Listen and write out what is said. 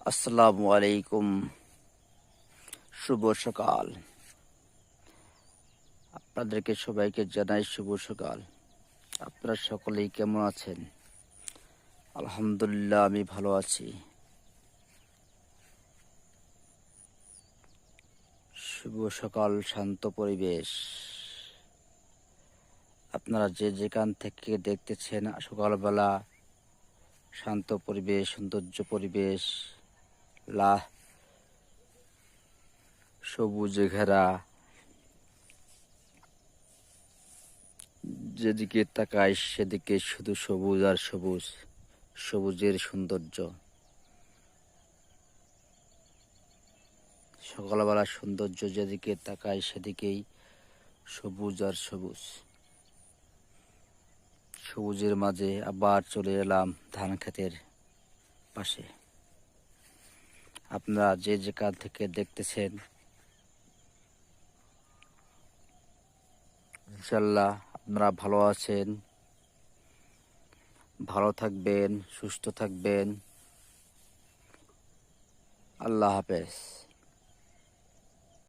আসসালামু আলাইকুম। শুভ সকাল। আপনাদেরকে সবাইকে জানাই শুভ সকাল। আপনারা সকলেই কেমন আছেন? আলহামদুলিল্লাহ, আমি ভালো আছি। শুভ সকাল, শান্ত পরিবেশ। আপনারা যে যেখান থেকে দেখতেছেন, সকালবেলা শান্ত পরিবেশ, সৌন্দর্য পরিবেশ, সবুজে ঘেরা, যেদিকে তাকাই সেদিকে শুধু সবুজ আর সবুজ, সবুজের সৌন্দর্য। সকালবেলার সৌন্দর্য, যেদিকে তাকাই সেদিকেই সবুজ আর সবুজ। সবুজের মাঝে আবার চলে এলাম ধান ক্ষেতের পাশে। আপনারা যে যেখান থেকে দেখতেছেন, ইনশাল্লাহ আপনারা ভালো আছেন, ভালো থাকবেন, সুস্থ থাকবেন। আল্লাহ হাফেজ।